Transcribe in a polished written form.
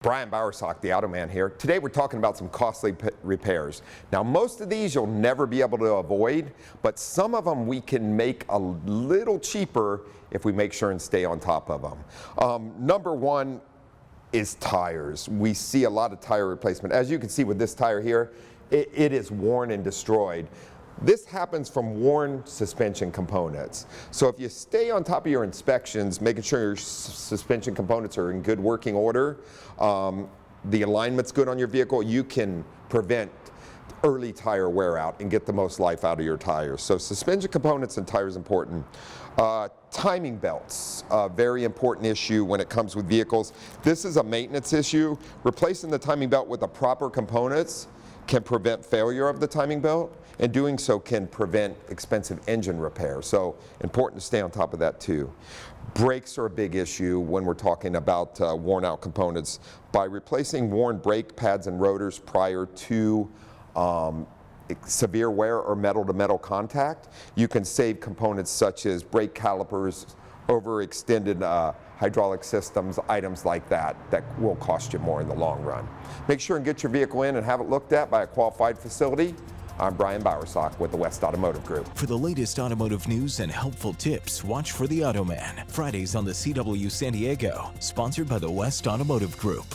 Brian Bowersock, the Auto Man here. Today we're talking about some costly repairs. Now most of these you'll never be able to avoid, but some of them we can make a little cheaper if we make sure and stay on top of them. Number one is tires. We see a lot of tire replacement. As you can see with this tire here, it is worn and destroyed. This happens from worn suspension components. So if you stay on top of your inspections, making sure your suspension components are in good working order, the alignment's good on your vehicle, you can prevent early tire wear out and get the most life out of your tires. So suspension components and tires important. Timing belts, a very important issue when it comes with vehicles. This is a maintenance issue. Replacing the timing belt with the proper components can prevent failure of the timing belt, and doing so can prevent expensive engine repair. So important to stay on top of that too. Brakes are a big issue when we're talking about worn out components. By replacing worn brake pads and rotors prior to severe wear or metal-to-metal contact, you can save components such as brake calipers, overextended hydraulic systems, items like that will cost you more in the long run. Make sure and get your vehicle in and have it looked at by a qualified facility. I'm Brian Bowersock with the West Automotive Group. For the latest automotive news and helpful tips, watch for the Auto Man, Fridays on the CW San Diego, sponsored by the West Automotive Group.